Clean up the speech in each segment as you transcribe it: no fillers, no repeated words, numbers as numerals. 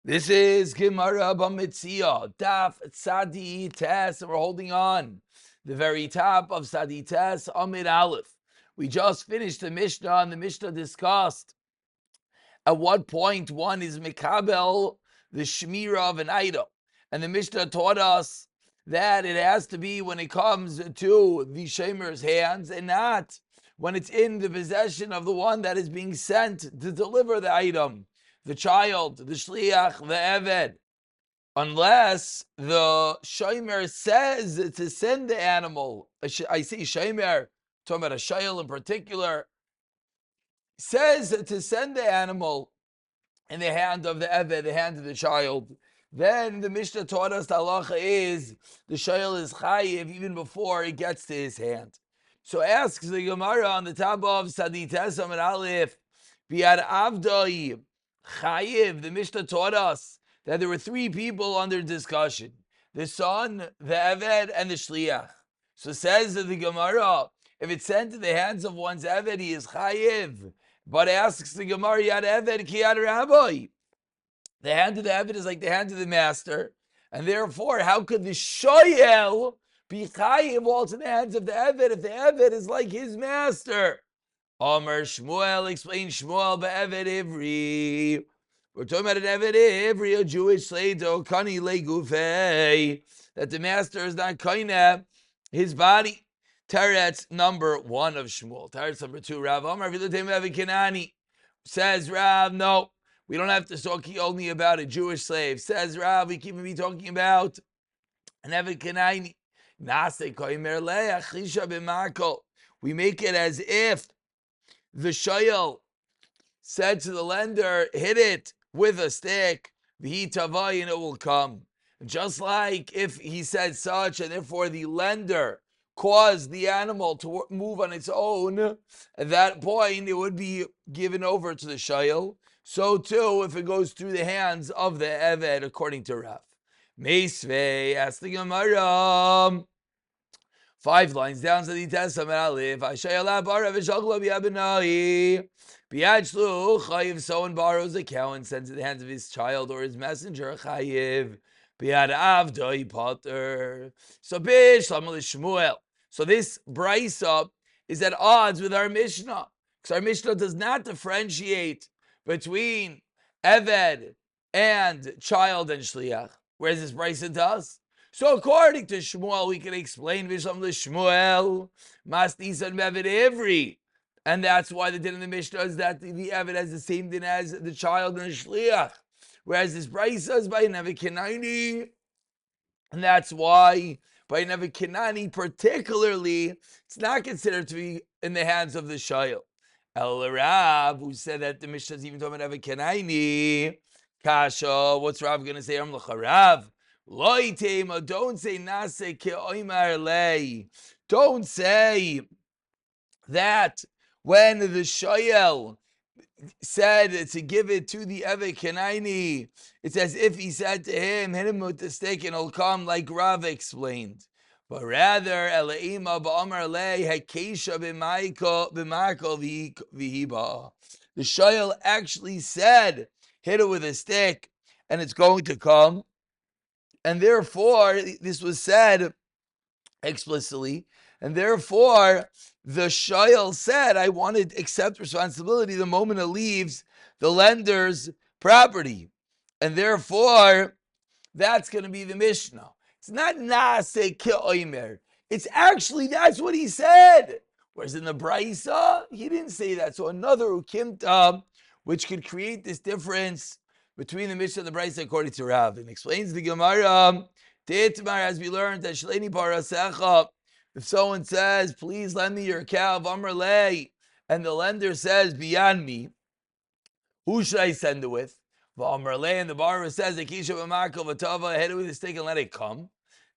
This is Gemara Metziah, Daf Tzadi Tes, and we're holding on the very top of Tzadi Tes, Amid Aleph. We just finished the Mishnah, and the Mishnah discussed at what point one is Mikabel, the Shmira of an item. And the Mishnah taught us that it has to be when it comes to the Shemer's hands and not when it's in the possession of the one that is being sent to deliver the item, the child, the shliach, the eved, unless the shomer says to send the animal. I see shomer, talking about a shayel in particular, says to send the animal in the hand of the eved, the hand of the child. Then the Mishnah taught us the halacha is the shayel is chayiv even before it gets to his hand. So asks the Gemara on the top of Sadi Tesam and Aleph, Biad Avdoi Chayiv. The Mishnah taught us that there were three people under discussion: the son, the Eved, and the Shliach. So says the Gemara, if it's sent to the hands of one's Eved, he is Chayiv. But asks the Gemara, Yad Eved Ki Yad Rabbi. The hand of the Eved is like the hand of the master, and therefore, how could the Shoyel be chayiv also in the hands of the Eved if the Eved is like his master? Omer Shmuel explains Shmuel be'Eved Ivri. We're talking about an Eved Ivri, a Jewish slave, Kani legufei, that the master is not kaina his body. Teretz number 1 of Shmuel. Teretz number 2, Rav Omer Vilutem Eved Kenani. Says Rav, no. We don't have to talk only about a Jewish slave. Says Rav, we keep talking about an Eved Kenani. We make it as if the shayel said to the lender, hit it with a stick, v'hi tavai, and it will come. Just like if he said such, and therefore the lender caused the animal to move on its own, at that point it would be given over to the shayel. So too, if it goes through the hands of the Eved, according to Rav. Meisvei, asked the Gemara, 5 lines down to the Testament, Aleph, if someone borrows a cow and sends it in the hands of his child or his messenger, chayiv. So Shmuel. So this brisa is at odds with our Mishnah, because our Mishnah does not differentiate between Eved and child and shliach, whereas this brisa does. So according to Shmuel, we can explain Vishlam the Shmuel, Masnisan Eved Ivri. And that's why the din in the Mishnah is that the Eved has the same din as the child and the shliach. Whereas this brisa is by Eved Kenani. And that's why by Eved Kenani particularly, it's not considered to be in the hands of the shayel. El Rav, who said that the Mishnah is even talking about Eved Kenani, Kasha, what's Rav going to say? Rav. Don't say nase ke'oimar lei. Don't say that when the shayel said to give it to the Eved Kenani, it's as if he said to him, hit him with the stick and it'll come, like Rav explained. But rather, Eleima ba'amar lei hekesha b'marko v'hiba. The shayel actually said, hit it with a stick and it's going to come. And therefore, this was said explicitly, and therefore, the shayel said, I want to accept responsibility the moment it leaves the lender's property. And therefore, that's going to be the Mishnah. It's not nase ke'oimer. It's actually, that's what he said. Whereas in the Brisa, he didn't say that. So another ukimta, which could create this difference between the Mishnah and the Brisa according to Rav. And explains the Gemara, Teitmar, as we learned, that Shleni Parasecha, if someone says, please lend me your cow, Vamrlei, and the lender says, beyond me, who should I send it with? Vamrlei, and the borrower says, Akisha B'Marko V'Tava, hit it with a stick and let it come.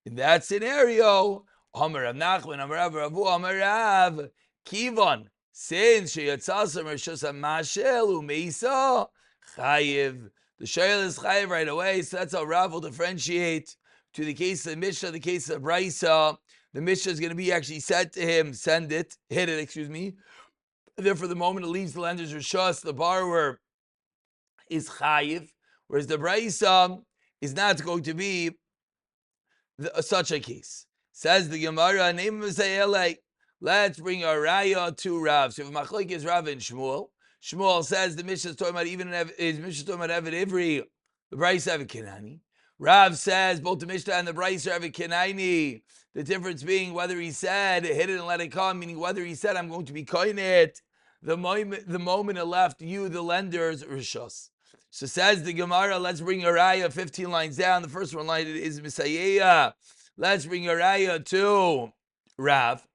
In that scenario, Amar Rav Nachman, Amar Rav Ravu, Amar Rav, Kivon, since Sheyatzasam Rishus Mashel Umeisa, Chayiv. The shayel is chayiv right away, so that's how Rav will differentiate to the case of Mishnah, the case of Brisa. The Mishnah is going to be actually said to him, send it, hit it, excuse me. Therefore, the moment it leaves the lender's rishus, the borrower is chayiv. whereas the Braisa is not going to be such a case. Says the Gemara, name of Metziah. Let's bring a raya to Rav. So if Machlok is Rav and Shmuel, Shmuel says the Mishnah is talking about Eved Ivri, the Braisa Eved Kenani. Rav says both the Mishnah and the Braisa are Eved Kenani. The difference being whether he said hit it and let it come, meaning whether he said I'm going to be koin it the moment it left you, the lender's rishos. So says the Gemara, let's bring a raya 15 lines down. The first one line is Metziah. Let's bring a raya to Rav.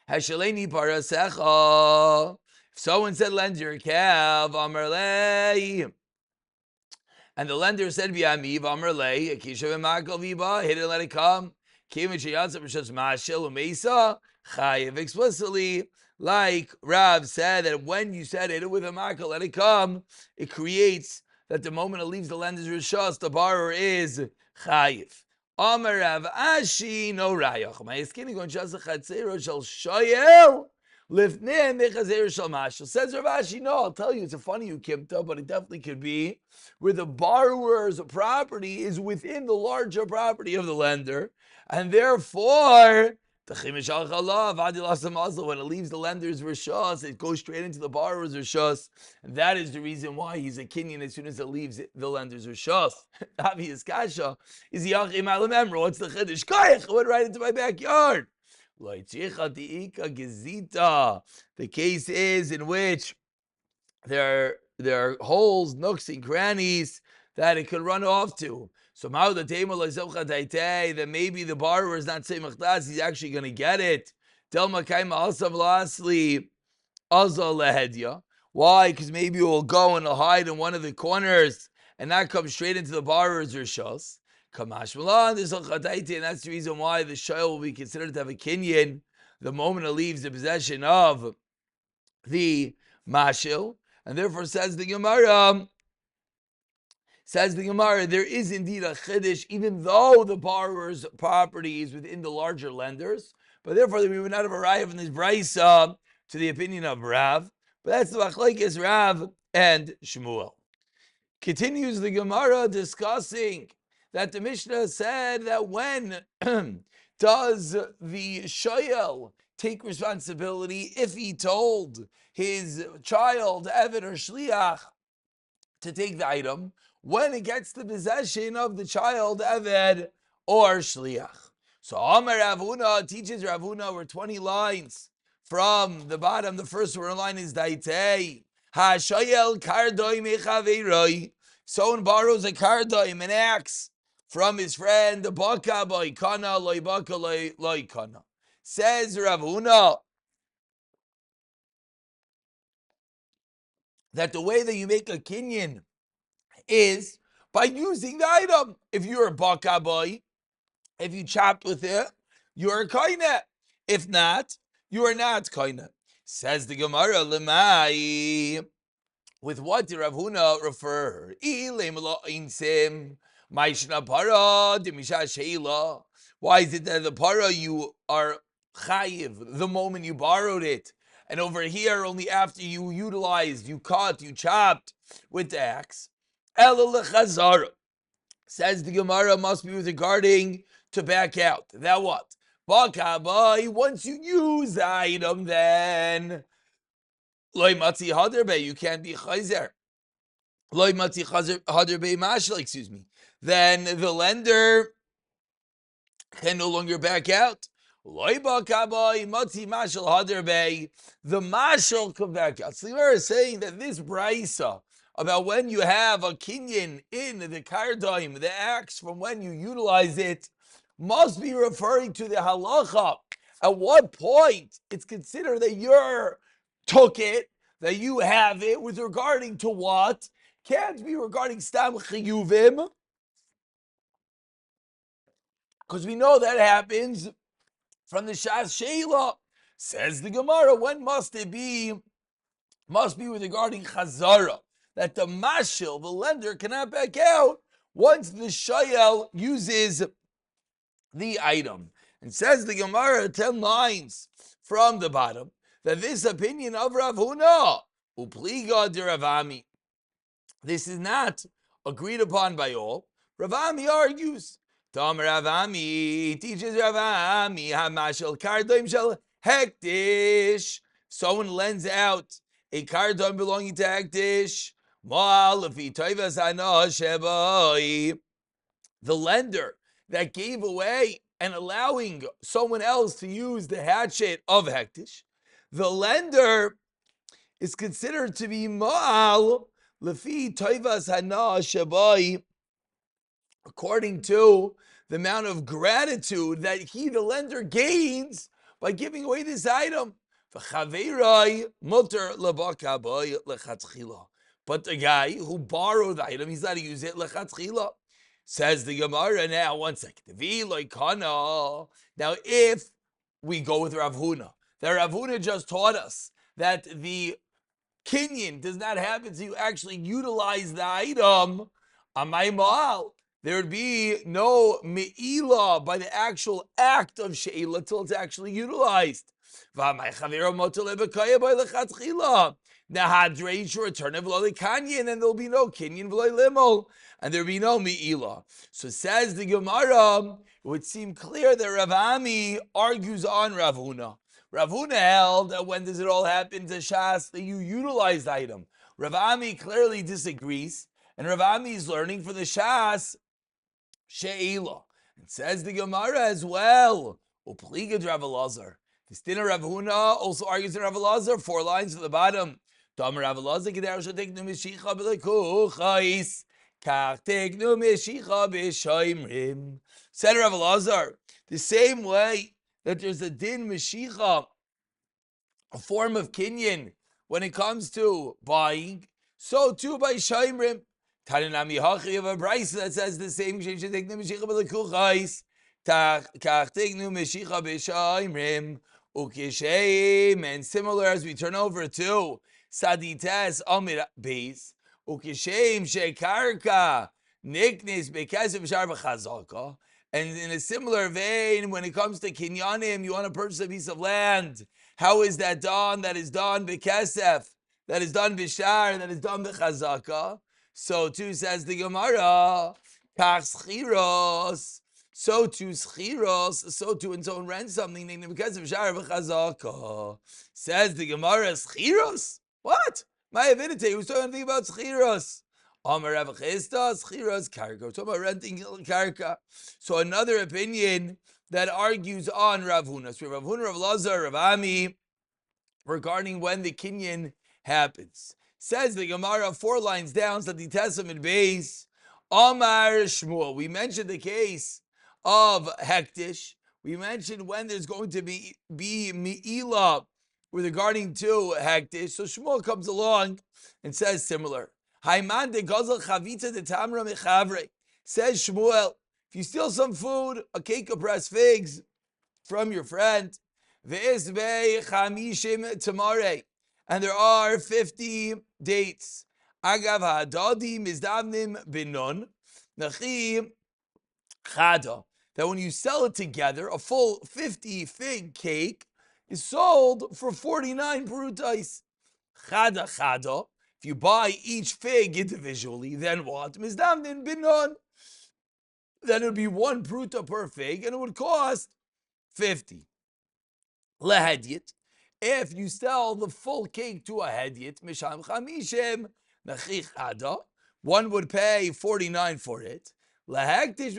Hashaleni parasecha. If someone said lend your calf, amarlei, and the lender said v'amiv amarlei, akisha v'makal v'ba, hit it and let it come. Kivin sheyatzav b'shas mashil u'meisa chayiv, explicitly, like Rav said that when you said hit it with a makal, let it come, it creates that the moment it leaves the lender's rishos, the borrower is chayiv. Amar Rav Ashi no rayach. My skin going just a chatzero shall shoyel lifnei mechazer shall mashal. Says Rav Ashi, no, I'll tell you, it's a funny ukimta, but it definitely could be where the borrower's property is within the larger property of the lender, and therefore when it leaves the lender's rishos, it goes straight into the borrower's rishos, and that is the reason why he's a kinyan as soon as it leaves the lender's rishos. Obvious kasha is yachim alamemro. What's the chiddush? Kayach, I went right into my backyard. The case is in which there are holes, nooks, and crannies that it could run off to. So that maybe the borrower is not saying machdas, he's actually going to get it. Why? Because maybe it will go and hide in one of the corners and not come straight into the borrower's rishos. And that's the reason why the shoyel will be considered to have a kinyan the moment it leaves the possession of the mashil. And therefore says the Gemara, there is indeed a chiddush, even though the borrower's property is within the larger lenders, but therefore we would not have arrived in this brisa to the opinion of Rav. But that's the machlokes Rav and Shmuel. Continues the Gemara discussing that the Mishnah said that when does the shoyel take responsibility if he told his child, Eved or Shliach, to take the item, when it gets the possession of the child, Eved or Shliach. So Amar Rav Huna teaches Rav Huna, we're 20 lines from the bottom. The first line is Daitei. Ha-shoyel kardoi mechaveiroi. Someone borrows a kardoim, an axe, from his friend, the baka boy kana loy baka loy kana. Says Rav Huna that the way that you make a kinyan is by using the item. If you're a baka boy, if you chopped with it, you're a koine. If not, you are not koine. Says the Gemara, lemai. With what did Rav Huna refer? Why is it that the para you are chayiv the moment you borrowed it, and over here only after you utilized, you cut, you chopped with the axe? Says the Gemara, must be with regarding to back out. That what? Once you use the item, then loy matzi hader you can't be chayzer. Loy matzi hader mashal, excuse me. Then the lender can no longer back out. Loy bakaboy matzi mashal hader the mashal come back out. So we're saying that this brisa about when you have a kinyan in the kardaim, the axe from when you utilize it, must be referring to the halacha. At what point it's considered that you're took it, that you have it, with regarding to what? Can't be regarding stam chiyuvim, because we know that happens from the shas sheila. Says the Gemara, when must it be? Must be with regarding chazara, that the mashil, the lender, cannot back out once the shoyel uses the item. And says the Gemara, 10 lines from the bottom, that this opinion of Rav Huna, upliga de Ravami, this is not agreed upon by all. Rav Ami argues. Tam Rav Ami teaches Rav Ami hamashal kardoim shel hektish. Someone lends out a kardom belonging to hektish. The lender that gave away and allowing someone else to use the hatchet of hektish, the lender is considered to be ma'al lefi toivas hana shabai, according to the amount of gratitude that he, the lender, gains by giving away this item. But the guy who borrowed the item, he's not to use it lechatchila. Says the Gemara. Now, 1 second. Now, if we go with Rav Huna, that Rav Huna just taught us that the kinyan does not happen to you actually utilize the item, amay ma'al, there would be no me'ila by the actual act of she'ila till it's actually utilized. Nahadre should return of lo kanyan, and there'll be no kinyan v'lo limol, and there'll be no me'ila. So says the Gemara, it would seem clear that Rav Ami argues on Rav Huna. Rav Huna held that when does it all happen to Shas that you utilize the item. Rav Ami clearly disagrees, and Rav Ami is learning for the Shas she'ila. It says the Gemara as well. Upligad Rav Elazar. The Stina Rav Huna also argues in Rav Elazar, 4 lines at the bottom. Dam Rav Elazar kedar sheteknu mishicha b'lekuchais kach teknu mishicha b'shoimrim. Said Rav Elazar, the same way that there's a din mishicha, a form of kinyan, when it comes to buying, so too by shoimrim. Tarinami hachi of a brayso that says the same. Sheteknu mishicha b'lekuchais kach teknu mishicha b'shoimrim. Ukishem, and similar as we turn over to Sadites Amir Beis, Ukishem Shekarka, Niknis Bekasif Shar V'Chazaka. And in a similar vein, when it comes to Kinyanim, you want to purchase a piece of land. How is that done? That is done Bekasef, that is done Bishar, that is done B'Chazaka. So too says the Gemara, Kach Schiros. So to schiros, so to when someone rents something, because of shar v'chazaka. Says the Gemara, schiros? What? My avidite, who's talking anything about schiros? Amar Rav Chisda, schiros karka. We're talking about renting karka. So another opinion that argues on Rav Huna. So Rav Huna, Rav Lazar, Rav Ami, regarding when the kinyan happens. Says the Gemara, 4 lines down, so the Testament base. Amar Shmuel. We mentioned the case of hektish. We mentioned when there's going to be mi'ila with regarding to hektish. So Shmuel comes along and says similar. Hayman de gazal chavita de tamra mechavre. Says Shmuel, if you steal some food, a cake of pressed figs from your friend, ve'isbei chamishim tamare, and there are 50 dates. Agav ha'adadi mizdavnim binon, nachim chada. That when you sell it together, a full 50 fig cake is sold for 49 perutais. Chada chada. If you buy each fig individually, then what? Mizdamnin binon. Then it would be 1 pruta per fig, and it would cost 50. Lehedyet. If you sell the full cake to a hedyet, misham chamishem nachich chada, one would pay 49 for it. Whereas if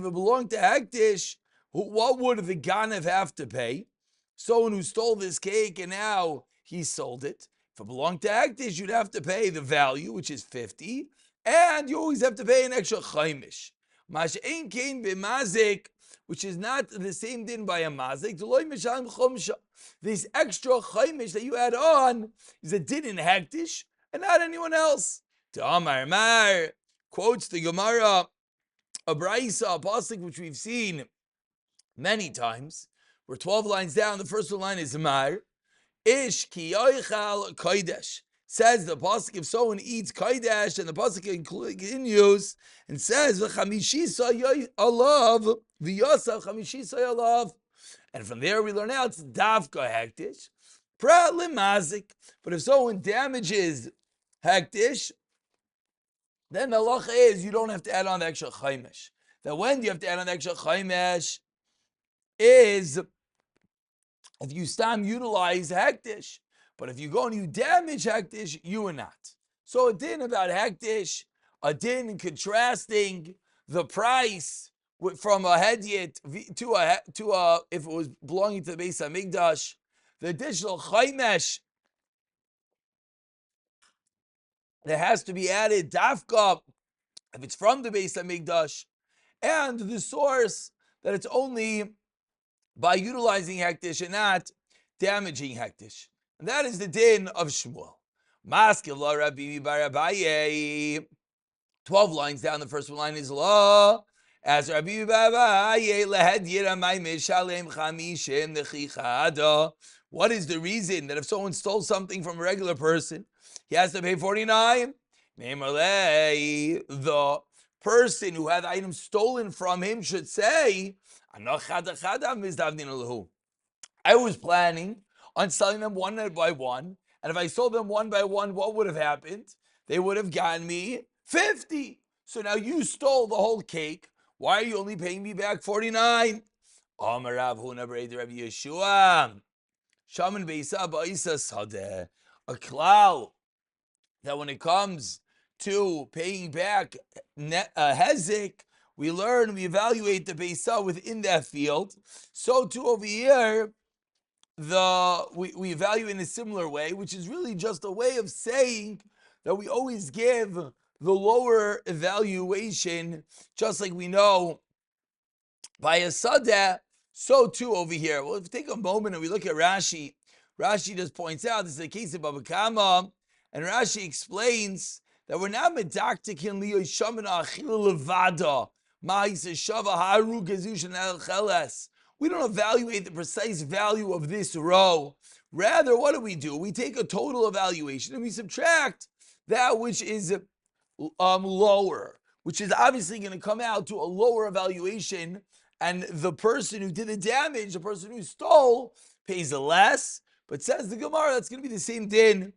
it belonged to hektish, what would the ganav have to pay? Someone who stole this cake and now he sold it. If it belonged to hektish, you'd have to pay the value, which is 50, and you always have to pay an extra chaimish. Mash'ein kein b'mazik, which is not the same din by a mazik. This extra chaimish that you add on is a din in hektish and not anyone else. Amar Mar quotes the Gemara, a brayso, a pasuk which we've seen many times. We're 12 lines down. The first line is Mar. Ish ki yoichal kodesh. Says the pasuk, if someone eats kodesh, and the pasuk continues and says v'chamishisa alav v'yosav chamishisa alav. And from there we learn out it's davka hektish, pra limazik. But if someone damages hektish, then the halacha is you don't have to add on the extra chaimesh. That when you have to add on the extra chaimesh is if you utilize hektish. But if you go and you damage hektish, you are not. So a din about hektish, a din contrasting the price from a hedyet to a if it was belonging to the Beis Hamikdash, the additional chaimesh that has to be added dafka if it's from the Beis Hamikdash, and the source that it's only by utilizing hektish and not damaging hektish. And that is the din of Shmuel. Maskil la Rabbi Bar Abaye. 12 lines down, the first line is law. As Rabbi Bar Abaye lehed yiramay mishalem chamishim nechichada. What is the reason that if someone stole something from a regular person, he has to pay 49? The person who had the item stolen from him should say, I was planning on selling them one by one, and if I sold them one by one, what would have happened? They would have gotten me 50. So now you stole the whole cake. Why are you only paying me back 49? A klal that when it comes to paying back hezek, we learn, we evaluate the Beisa within that field. So too over here, we evaluate in a similar way, which is really just a way of saying that we always give the lower evaluation, just like we know by a sadeh, so too over here. Well, if we take a moment and we look at Rashi, Rashi just points out this is the case of Baba Kama, and Rashi explains that we're not medaktikin liyoishamina achil levada ma'isa shava haru gezushan el cheles. We don't evaluate the precise value of this row. Rather, what do? We take a total evaluation and we subtract that which is lower, which is obviously going to come out to a lower evaluation. And the person who did the damage, the person who stole, pays less. But says the Gemara, that's going to be the same din.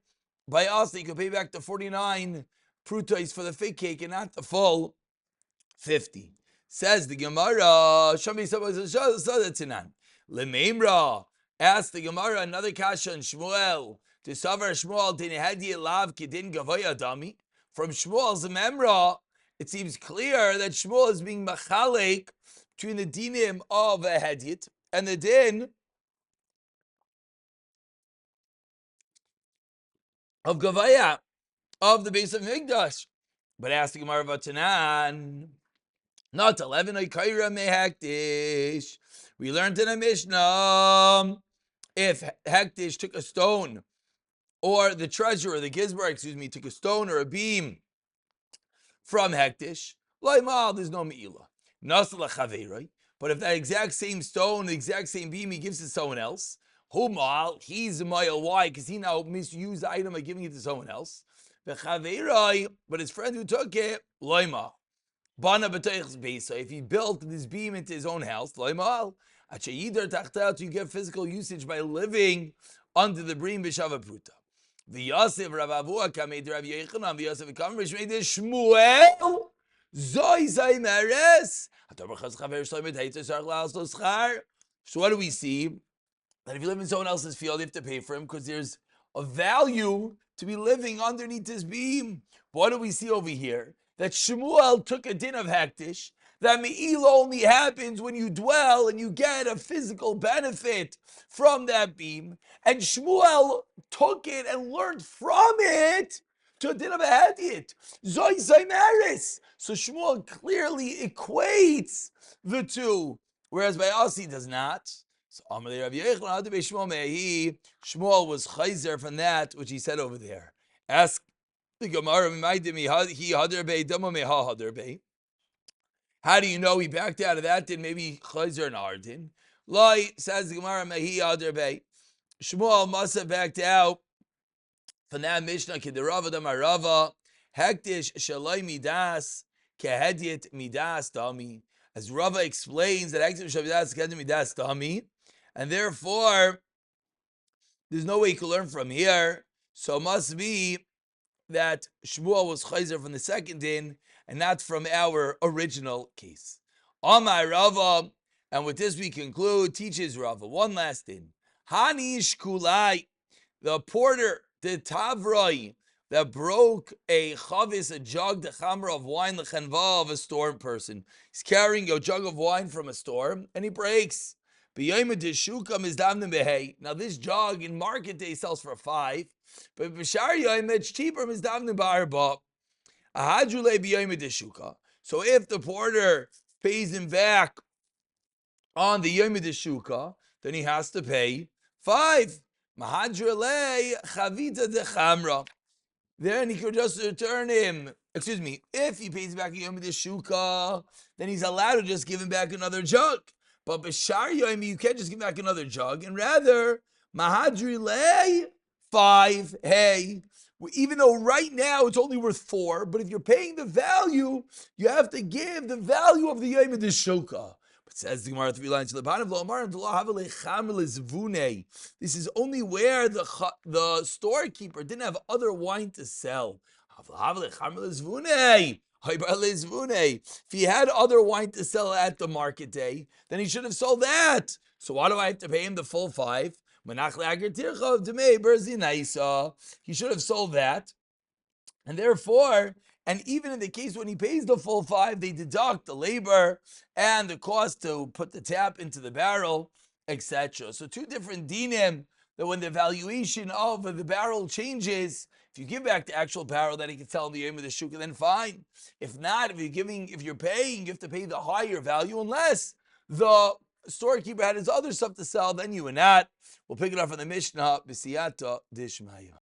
By us, you can pay back the 49 prutais for the fake cake and not the full 50. Says the Gemara, Lemeimra, asked the Gemara another kasha on Shmuel. To Savar Shmuel, Dinehadi Lav Kidin Gavoya Dami. From Shmuel's Memra, it seems clear that Shmuel is being machalek between the dinim of a hedyet and the din of Gavaya, of the base of Migdash. But ask the Gemara Vatanan, not 11 Oikaira mehektish. We learned in a Mishnah, if Hektish took a stone, or the treasurer, the Gizbar, took a stone or a beam from Hektish, there's no Me'ilah. Nasala Chaveiroi. But if that exact same stone, the exact same beam, he gives to someone else, Humal, he's a Ma'il. Why? Because he now misused the item by giving it to someone else. But his friend who took it, Loima. Bana b'teich's beisa. If he built this beam into his own house, Loimal. Achayidar tachtat, you get physical usage by living under the beam b'shava pruta. The Yosef Ravavua kamed Rav Yechanan. The Yosef Kamrish made this Shmuel. Zoi zay meres. So what do we see? That if you live in someone else's field, you have to pay for him because there's a value to be living underneath this beam. But what do we see over here? That Shmuel took a din of hektish, that Me'ilah only happens when you dwell and you get a physical benefit from that beam. And Shmuel took it and learned from it to a din of a hedyet. Zoi Zaymaris. So Shmuel clearly equates the two, whereas by us he does not. So Amalei Rav Yechon, Shmuel was chayzer from that which he said over there. Ask the Gemara, how do you know he backed out of that? Then maybe chayzer and Ardin. Loi says the Gemara, Shmuel must have backed out from that Mishnah. Kiderava Damarava Hektish Shaloi Midas Kehedyet Midas Dami. As Rava explains that Hektish Shaloi Midas Kehedyet Midas Dami, and therefore there's no way you can learn from here. So it must be that Shmuel was chayzer from the second din and not from our original case. Amar Rava, and with this we conclude, teaches Rava. One last din. Hani shkulai, the porter, the tavroi, that broke a chavis, a jug, the chamra of wine, the chenva of a storm person. He's carrying a jug of wine from a storm, and he breaks. Now this jug in market day sells for 5, but b'shar yom it's cheaper. So if the porter pays him back on the Yom Shuka, then he has to pay 5. Then he could just return him. Excuse me. If he pays back a Yom Shuka, then he's allowed to just give him back another jug. But b'shar Yom, you can't just give back another jug, and rather mahadri lei 5. Hey, even though right now it's only worth 4, but if you're paying the value, you have to give the value of the Yom Shuka. But says the Gemara 3 lines to the bottom. This is only where the storekeeper didn't have other wine to sell. If he had other wine to sell at the market day, then he should have sold that. So why do I have to pay him the full 5? He should have sold that. And therefore, and even in the case when he pays the full 5, they deduct the labor and the cost to put the tap into the barrel, etc. So 2 different dinim, that when the valuation of the barrel changes, if you give back the actual barrel that he can sell in the Yom of the Shukah, then fine. If not, if you're paying, you have to pay the higher value, unless the storekeeper had his other stuff to sell, then you would not. We'll pick it up from the Mishnah, B'siyata Dishmaya.